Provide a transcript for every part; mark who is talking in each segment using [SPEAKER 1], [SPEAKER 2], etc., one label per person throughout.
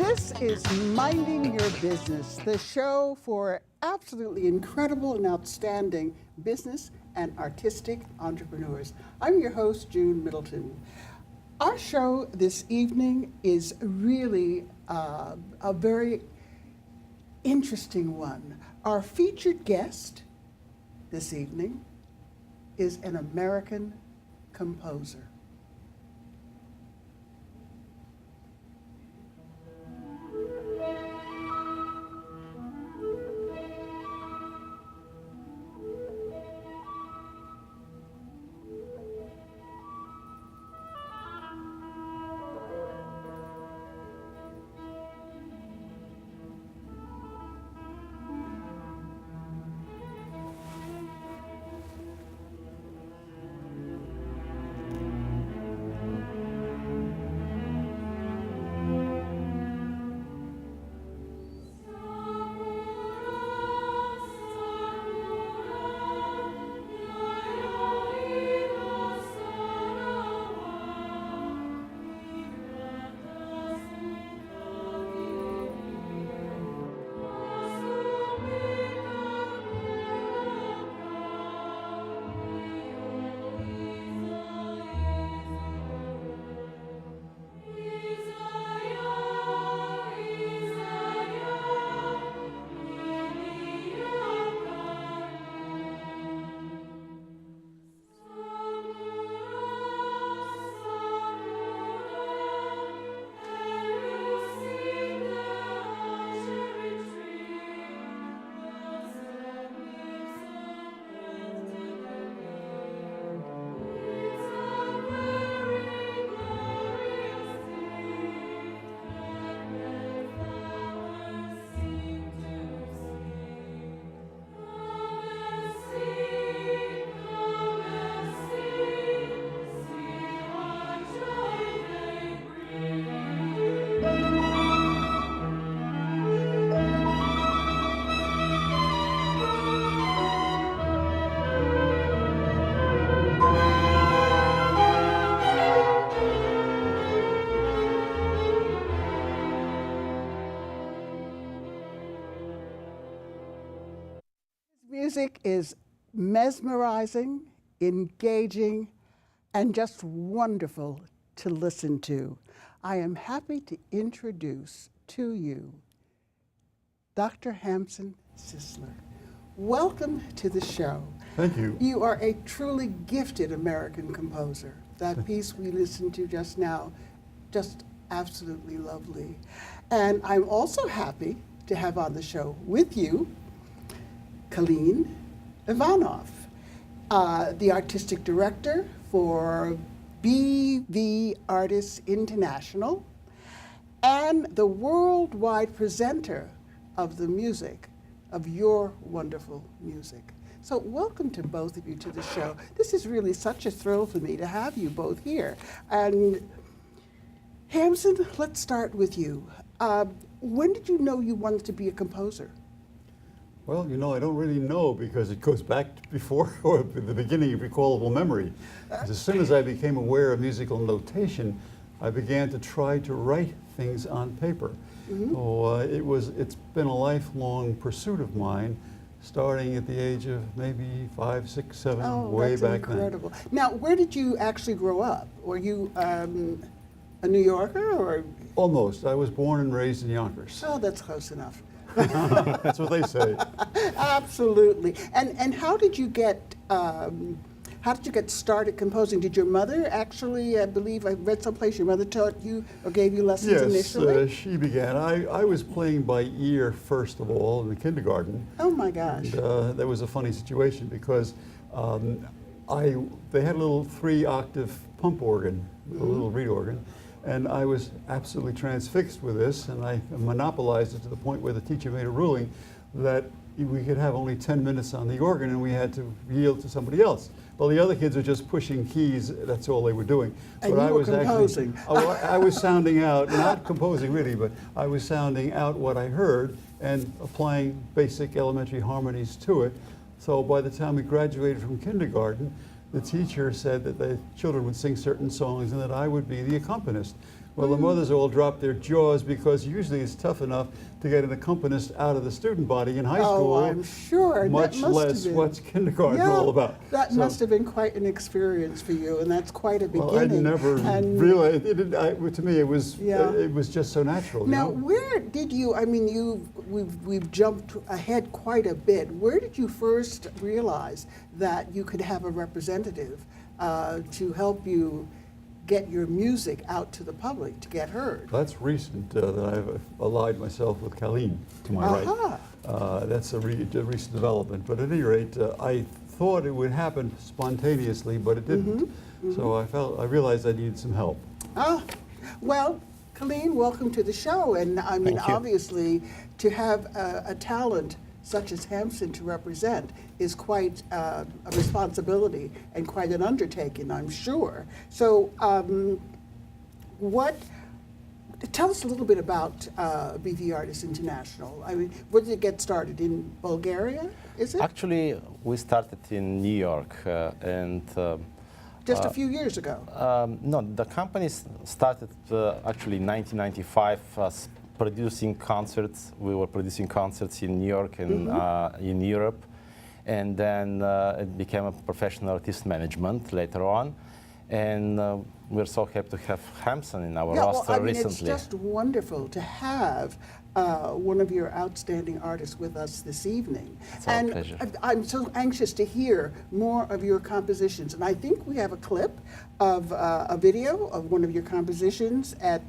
[SPEAKER 1] This is Minding Your Business, the show for absolutely incredible and outstanding business and artistic entrepreneurs. I'm your host, June Middleton. Our show this evening is really a very interesting one. Our featured guest this evening is an American composer. Music is mesmerizing, engaging, and just wonderful to listen to. I am happy to introduce to you Dr. Hampson Sisler. Welcome to the show.
[SPEAKER 2] Thank you.
[SPEAKER 1] You are a truly gifted American composer. That piece we listened to just now, just absolutely lovely. And I'm also happy to have on the show with you Kalin Ivanov, the artistic director for BV Artists International and the worldwide presenter of the music, of your wonderful music. So welcome to both of you to the show. This is really such a thrill for me to have you both here. And Hampson, let's start with you. When did you know you wanted to be a composer?
[SPEAKER 2] Well, you know, I don't really know because it goes back to before or the beginning of recallable memory. As soon as I became aware of musical notation, I began to try to write things on paper. Mm-hmm. So it's been a lifelong pursuit of mine, starting at the age of maybe 5, 6, 7, way back
[SPEAKER 1] incredible.
[SPEAKER 2] then.
[SPEAKER 1] Now, where did you actually grow up? Were you a New Yorker or?
[SPEAKER 2] Almost. I was born and raised in Yonkers.
[SPEAKER 1] Oh, that's close enough.
[SPEAKER 2] That's what they say.
[SPEAKER 1] Absolutely. And how did you get started composing? Did your mother actually, I believe I read someplace, your mother taught you or gave you lessons initially?
[SPEAKER 2] Yes, she began. I was playing by ear first of all in the kindergarten.
[SPEAKER 1] Oh my gosh.
[SPEAKER 2] And, there was a funny situation because they had a little 3-octave pump organ, a little reed organ. And I was absolutely transfixed with this, and I monopolized it to the point where the teacher made a ruling that we could have only 10 minutes on the organ and we had to yield to somebody else. Well, the other kids were just pushing keys, that's all they were doing.
[SPEAKER 1] And but you were composing.
[SPEAKER 2] I was sounding out, not composing really, but I was sounding out what I heard and applying basic elementary harmonies to it. So by the time we graduated from kindergarten, the teacher said that the children would sing certain songs and that I would be the accompanist. Well, the mothers all drop their jaws because usually it's tough enough to get an accompanist out of the student body in high school.
[SPEAKER 1] Oh, I'm sure.
[SPEAKER 2] Much
[SPEAKER 1] That must have
[SPEAKER 2] less
[SPEAKER 1] been.
[SPEAKER 2] what's kindergarten
[SPEAKER 1] Yeah,
[SPEAKER 2] all about.
[SPEAKER 1] that
[SPEAKER 2] So-
[SPEAKER 1] must have been quite an experience for you, and that's quite a
[SPEAKER 2] Well, I
[SPEAKER 1] beginning.
[SPEAKER 2] never
[SPEAKER 1] And
[SPEAKER 2] realized. To me,
[SPEAKER 1] Yeah.
[SPEAKER 2] it was just so natural.
[SPEAKER 1] now,
[SPEAKER 2] you know?
[SPEAKER 1] where did you? I mean, we've jumped ahead quite a bit. Where did you first realize that you could have a representative to help you get your music out to the public to get heard?
[SPEAKER 2] That's recent that I've allied myself with Kalin to my
[SPEAKER 1] Aha.
[SPEAKER 2] right. That's a recent development. But at any rate, I thought it would happen spontaneously, but it didn't. So I realized I needed some help.
[SPEAKER 1] Ah, well, Kalin, welcome to the show. And I mean,
[SPEAKER 2] Thank you.
[SPEAKER 1] obviously, to have a talent such as Hampson to represent is quite a responsibility and quite an undertaking, I'm sure. So, tell us a little bit about BV Artists International. I mean, where did it get started? In Bulgaria, is it?
[SPEAKER 3] Actually, we started in New York, and
[SPEAKER 1] Just a few years ago.
[SPEAKER 3] no, the company started actually in 1995 as producing concerts. We were producing concerts in New York and in Europe, and then it became a professional artist management later on. And we're so happy to have Hampson in our roster
[SPEAKER 1] well, I mean,
[SPEAKER 3] recently.
[SPEAKER 1] it's just wonderful to have one of your outstanding artists with us this evening.
[SPEAKER 3] It's our
[SPEAKER 1] And
[SPEAKER 3] pleasure.
[SPEAKER 1] I'm so anxious to hear more of your compositions. And I think we have a clip of a video of one of your compositions at,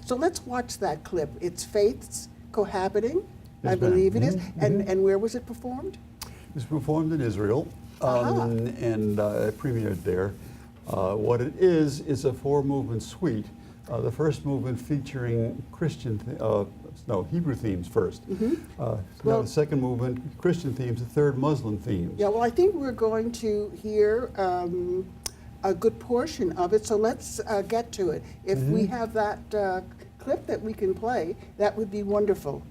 [SPEAKER 1] so let's watch that clip. It's Faiths Cohabiting, I
[SPEAKER 2] Yes, ma'am.
[SPEAKER 1] believe it is. And where was it performed?
[SPEAKER 2] It was performed in Israel, and I premiered there. What it is a four-movement suite. The first movement featuring Hebrew themes first.
[SPEAKER 1] Well-
[SPEAKER 2] The second movement, Christian themes. The third, Muslim themes.
[SPEAKER 1] Yeah, well, I think we're going to hear a good portion of it, so let's get to it. If we have that clip that we can play, that would be wonderful.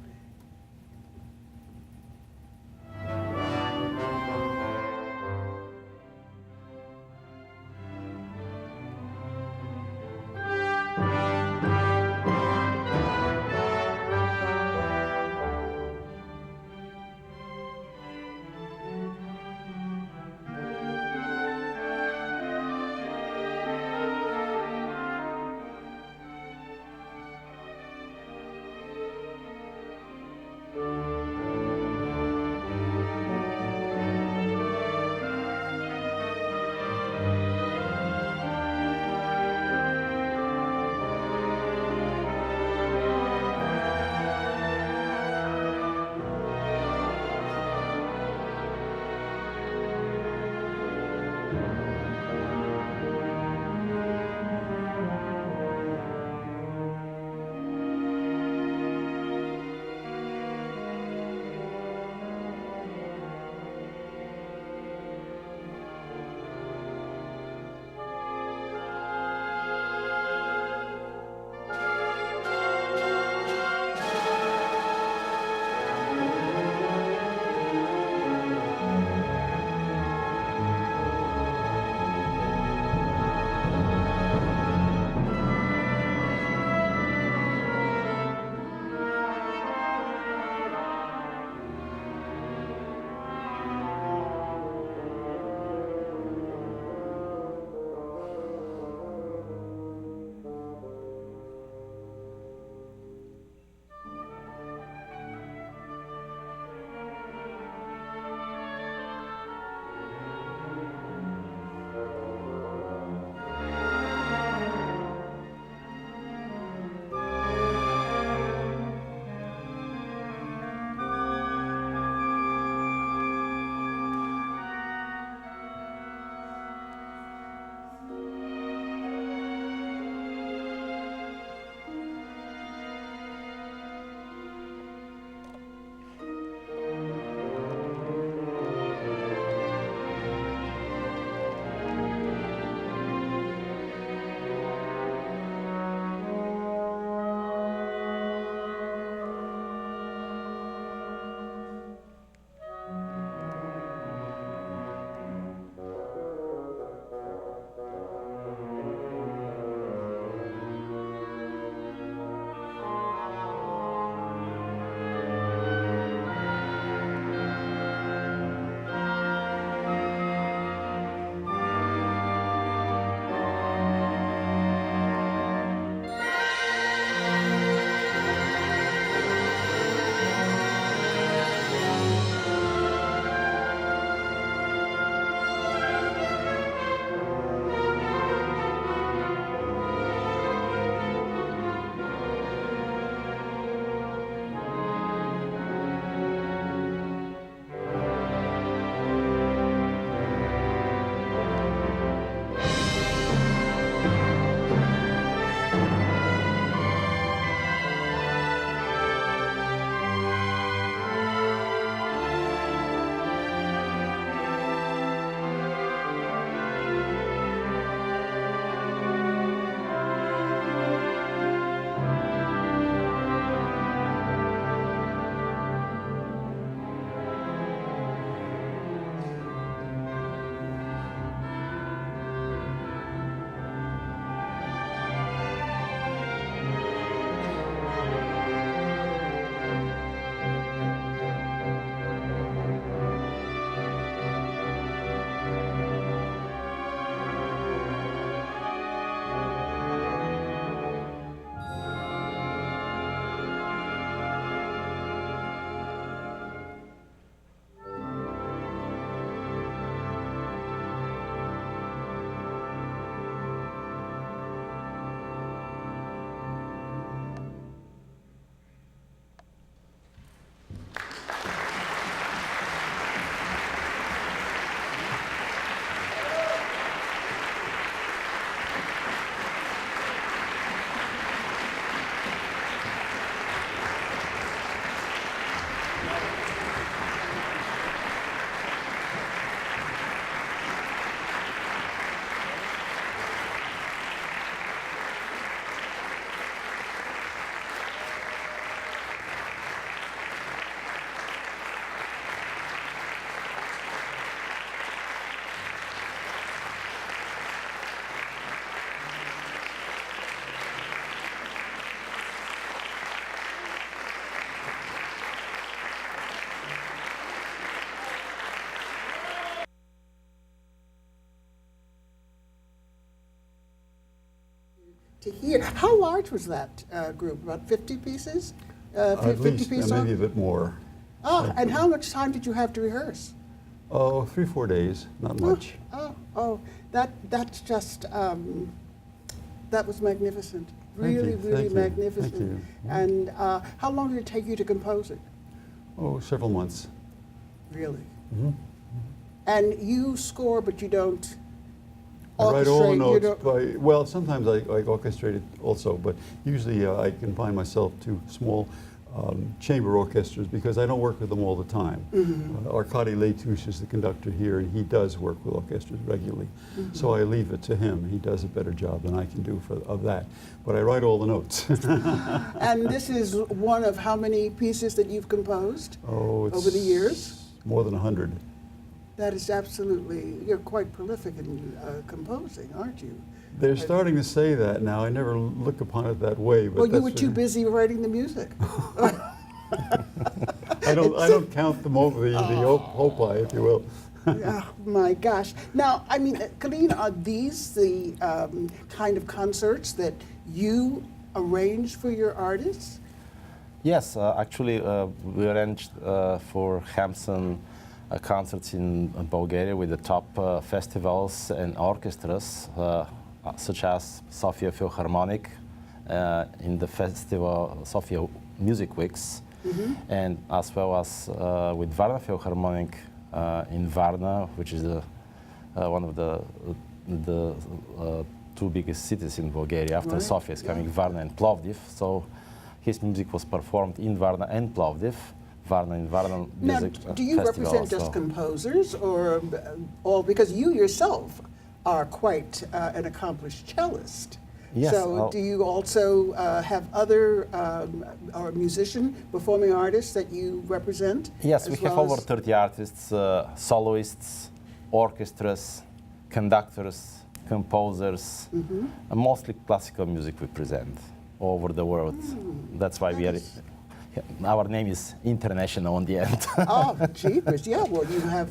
[SPEAKER 1] to hear. How large was that group? About 50 pieces?
[SPEAKER 2] At
[SPEAKER 1] 50
[SPEAKER 2] least,
[SPEAKER 1] piece
[SPEAKER 2] maybe a
[SPEAKER 1] song?
[SPEAKER 2] bit more.
[SPEAKER 1] And how much time did you have to rehearse?
[SPEAKER 2] Oh, 3-4 days, not much.
[SPEAKER 1] That's just, that was magnificent.
[SPEAKER 2] Thank
[SPEAKER 1] Really,
[SPEAKER 2] you,
[SPEAKER 1] really
[SPEAKER 2] thank you,
[SPEAKER 1] magnificent.
[SPEAKER 2] thank you.
[SPEAKER 1] And how long did it take you to compose it?
[SPEAKER 2] Oh, several months.
[SPEAKER 1] Really?
[SPEAKER 2] Mm-hmm.
[SPEAKER 1] And you score, but you don't
[SPEAKER 2] I write all the
[SPEAKER 1] orchestrate, you
[SPEAKER 2] notes
[SPEAKER 1] don't-
[SPEAKER 2] well, sometimes I orchestrate it also, but usually I confine myself to small chamber orchestras because I don't work with them all the time. Arkady Letush is the conductor here, and he does work with orchestras regularly. So I leave it to him. He does a better job than I can do of that. But I write all the notes.
[SPEAKER 1] And this is one of how many pieces that you've composed
[SPEAKER 2] Oh, it's
[SPEAKER 1] over the years?
[SPEAKER 2] more than 100.
[SPEAKER 1] That is absolutely, you're quite prolific in composing, aren't you?
[SPEAKER 2] They're starting to say that now. I never look upon it that way. But
[SPEAKER 1] Well, you
[SPEAKER 2] that's
[SPEAKER 1] were too busy writing the music.
[SPEAKER 2] I don't count them over the hopi, if you will.
[SPEAKER 1] Oh, my gosh. Now, I mean, Kalin, are these the kind of concerts that you arrange for your artists?
[SPEAKER 3] Yes, actually, we arranged for Hampson concerts in Bulgaria with the top festivals and orchestras, such as Sofia Philharmonic in the festival Sofia Music Weeks, and as well as with Varna Philharmonic in Varna, which is one of the two biggest cities in Bulgaria. After Sofia is coming Varna and Plovdiv. So his music was performed in Varna and Plovdiv. Varna and Varna Music
[SPEAKER 1] Now, do you
[SPEAKER 3] Festival
[SPEAKER 1] represent just
[SPEAKER 3] also.
[SPEAKER 1] composers or all, because you yourself are quite an accomplished cellist.
[SPEAKER 3] Yes,
[SPEAKER 1] So do you also have other or musician, performing artists that you represent?
[SPEAKER 3] Yes, we
[SPEAKER 1] as
[SPEAKER 3] have
[SPEAKER 1] well
[SPEAKER 3] over
[SPEAKER 1] as-
[SPEAKER 3] 30 artists, soloists, orchestras, conductors, composers, and mostly classical music we present all over the world. That's why we are. Our name is international in the end.
[SPEAKER 1] Oh, jeepers, yeah, well, you have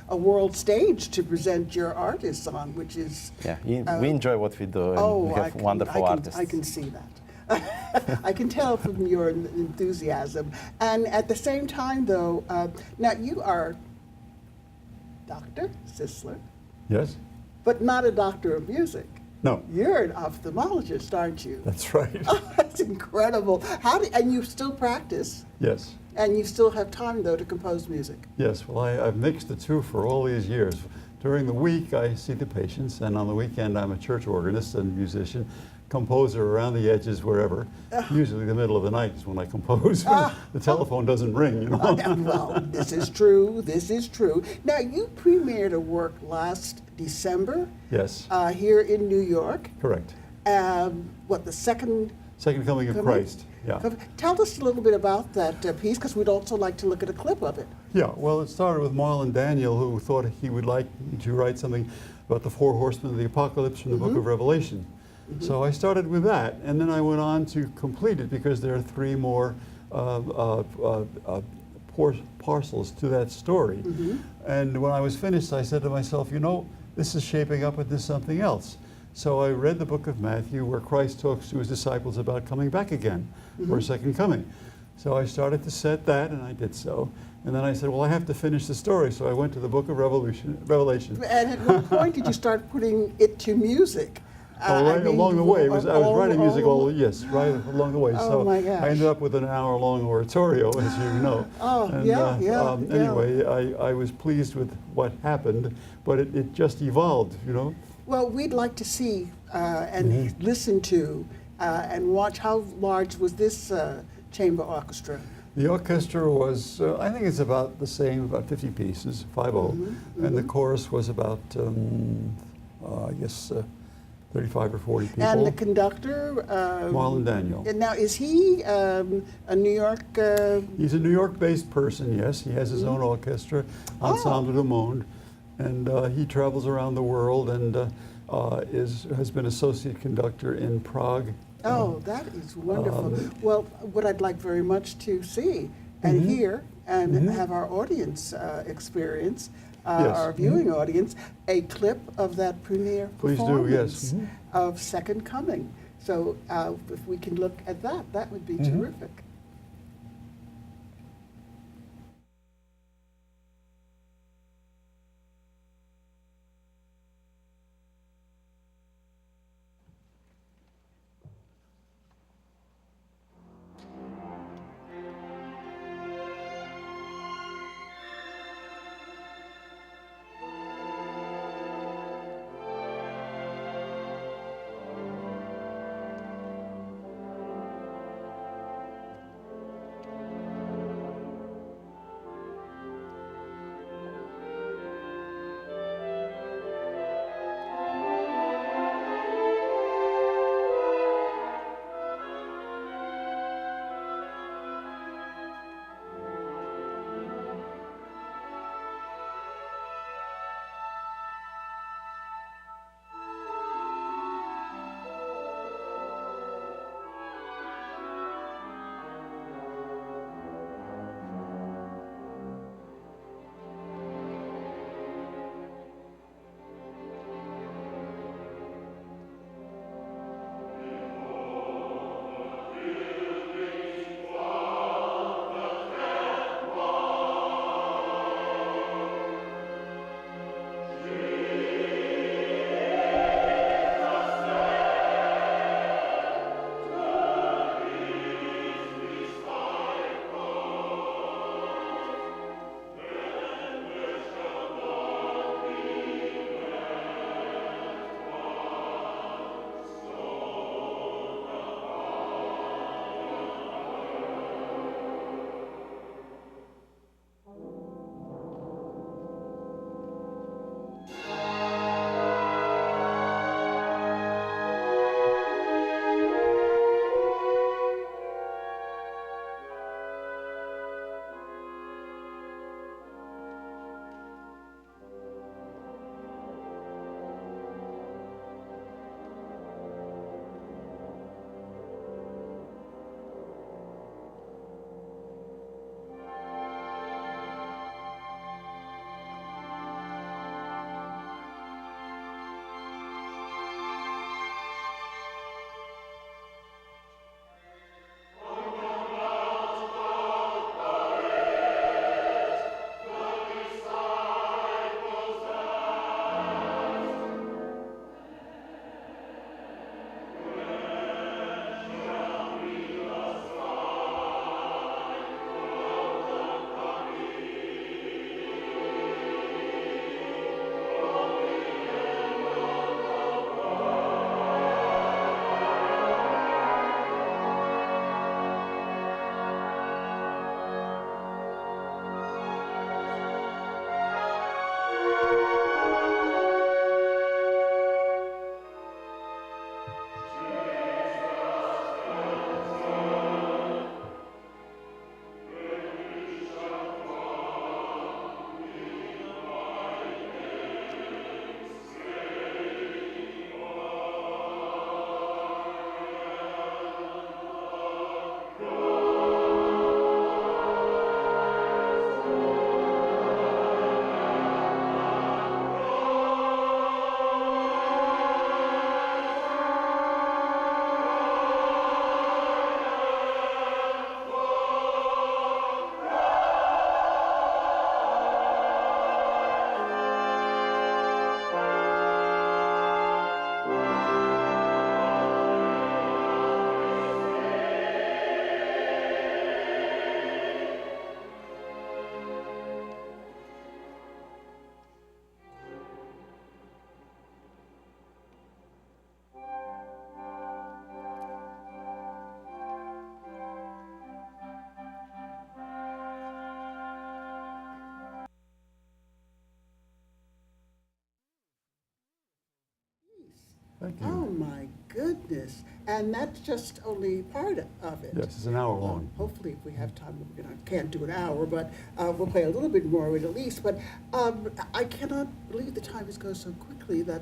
[SPEAKER 1] a world stage to present your artists on, which is...
[SPEAKER 3] Yeah, we enjoy what we do, and we have wonderful artists.
[SPEAKER 1] I can see that. I can tell from your enthusiasm. And at the same time, though, now you are Dr. Sisler,
[SPEAKER 2] Yes?
[SPEAKER 1] but not a doctor of music.
[SPEAKER 2] No.
[SPEAKER 1] You're an ophthalmologist, aren't you?
[SPEAKER 2] That's right.
[SPEAKER 1] Oh, that's incredible. And you still practice,
[SPEAKER 2] Yes.
[SPEAKER 1] and you still have time, though, to compose music.
[SPEAKER 2] Yes, well, I've mixed the two for all these years. During the week, I see the patients, and on the weekend, I'm a church organist and musician, composer around the edges, wherever. Usually the middle of the night is when I compose, when the telephone doesn't ring, you know.
[SPEAKER 1] Well, this is true. This is true. Now, you premiered a work last December
[SPEAKER 2] Yes,
[SPEAKER 1] here in New York.
[SPEAKER 2] correct.
[SPEAKER 1] What, the second?
[SPEAKER 2] Second Coming of
[SPEAKER 1] Coming?
[SPEAKER 2] Christ, yeah.
[SPEAKER 1] Tell us a little bit about that piece, because we'd also like to look at a clip of it.
[SPEAKER 2] Yeah, well, it started with Marlon Daniel, who thought he would like me to write something about the four horsemen of the apocalypse from the book of Revelation. So I started with that, and then I went on to complete it because there are three more parcels to that story. And when I was finished, I said to myself, you know, this is shaping up into something else. So I read the book of Matthew where Christ talks to his disciples about coming back again, or second coming. So I started to set that, and I did so. And then I said, well, I have to finish the story. So I went to the book of Revelation.
[SPEAKER 1] And at what point did you start putting it to music?
[SPEAKER 2] Right along the way, I was writing music right along the way.
[SPEAKER 1] Oh,
[SPEAKER 2] So
[SPEAKER 1] my gosh.
[SPEAKER 2] I ended up with an hour-long oratorio, as you know.
[SPEAKER 1] Oh, yeah.
[SPEAKER 2] Anyway, I was pleased with what happened, but it just evolved, you know.
[SPEAKER 1] Well, we'd like to see and listen to and watch. How large was this chamber orchestra?
[SPEAKER 2] The orchestra was, I think it's about the same, about 50 pieces, 50, and the chorus was about, I guess, 35 or 40 people.
[SPEAKER 1] And the conductor?
[SPEAKER 2] Marlon Daniel.
[SPEAKER 1] And now, is he a New York?
[SPEAKER 2] He's a New York-based person, yes. He has his own orchestra, Ensemble du Monde, and he travels around the world and has been associate conductor in Prague.
[SPEAKER 1] Oh, that is wonderful. Well, what I'd like very much to see and hear and have our audience experience,
[SPEAKER 2] Yes.
[SPEAKER 1] our viewing audience, a clip of that premiere
[SPEAKER 2] Please do,
[SPEAKER 1] performance
[SPEAKER 2] yes.
[SPEAKER 1] of Second Coming. So if we can look at that, that would be terrific.
[SPEAKER 2] Thank you.
[SPEAKER 1] Oh my goodness. And that's just only part of it.
[SPEAKER 2] Yes, it's an hour long.
[SPEAKER 1] Hopefully, if we have time, can't do an hour, but we'll play a little bit more of it at least. But I cannot believe the time has gone so quickly that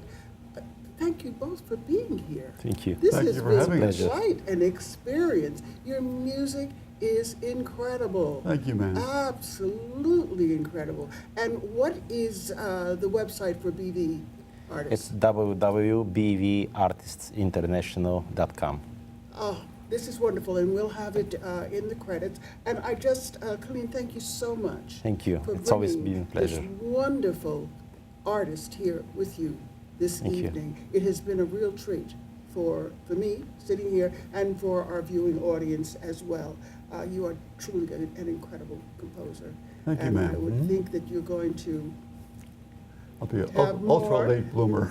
[SPEAKER 1] thank you both for being here.
[SPEAKER 3] Thank you.
[SPEAKER 1] This
[SPEAKER 2] Thank
[SPEAKER 1] has
[SPEAKER 2] you for having
[SPEAKER 1] been
[SPEAKER 2] us.
[SPEAKER 1] quite an experience. Your music is incredible.
[SPEAKER 2] Thank you, ma'am.
[SPEAKER 1] Absolutely incredible. And what is the website for BV
[SPEAKER 3] It's
[SPEAKER 1] artist?
[SPEAKER 3] www.bvartistsinternational.com.
[SPEAKER 1] Oh, this is wonderful, and we'll have it in the credits. And I just, Kalin, thank you so much.
[SPEAKER 3] Thank you.
[SPEAKER 1] For
[SPEAKER 3] It's always
[SPEAKER 1] bringing
[SPEAKER 3] been a pleasure.
[SPEAKER 1] This wonderful artist here with you this
[SPEAKER 3] Thank you.
[SPEAKER 1] evening. It has been a real treat for me sitting here and for our viewing audience as well. You are truly an incredible composer.
[SPEAKER 2] Thank you,
[SPEAKER 1] and
[SPEAKER 2] ma'am.
[SPEAKER 1] I would think that you're going to
[SPEAKER 2] I'll be an
[SPEAKER 1] Have more.
[SPEAKER 2] ultra late bloomer.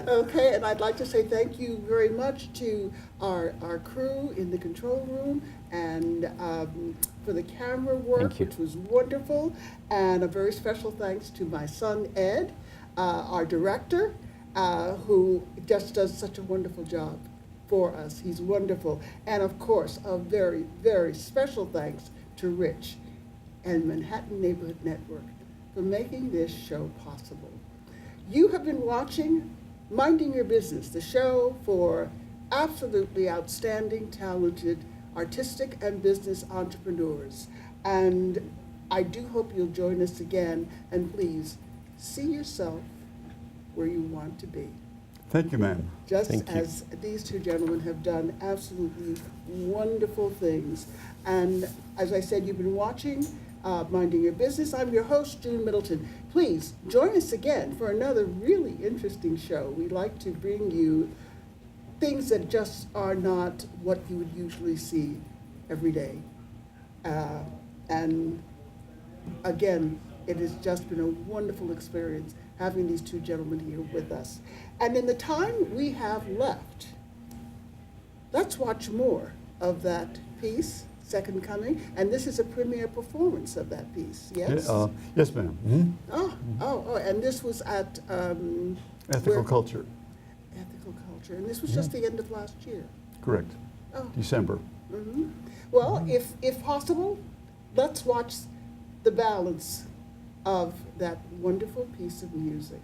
[SPEAKER 1] Okay, and I'd like to say thank you very much to our crew in the control room and for the camera work,
[SPEAKER 3] Thank you.
[SPEAKER 1] which was wonderful. And a very special thanks to my son, Ed, our director, who just does such a wonderful job for us. He's wonderful. And of course, a very, very special thanks to Rich and Manhattan Neighborhood Network for making this show possible. You have been watching Minding Your Business, the show for absolutely outstanding, talented, artistic and business entrepreneurs. And I do hope you'll join us again, and please see yourself where you want to be.
[SPEAKER 2] Thank you, ma'am.
[SPEAKER 1] Just
[SPEAKER 3] Thank you.
[SPEAKER 1] as these two gentlemen have done absolutely wonderful things. And as I said, you've been watching Minding Your Business. I'm your host, June Middleton. Please join us again for another really interesting show. We like to bring you things that just are not what you would usually see every day. And again, it has just been a wonderful experience having these two gentlemen here with us. And in the time we have left, let's watch more of that piece, Second Coming, and this is a premiere performance of that piece, yes?
[SPEAKER 2] Yes, ma'am. Mhm.
[SPEAKER 1] Oh, and this was at
[SPEAKER 2] Ethical
[SPEAKER 1] where-
[SPEAKER 2] culture.
[SPEAKER 1] Ethical Culture, and this was just the end of last year.
[SPEAKER 2] Correct.
[SPEAKER 1] Oh.
[SPEAKER 2] December.
[SPEAKER 1] Well, if possible, let's watch the balance of that wonderful piece of music.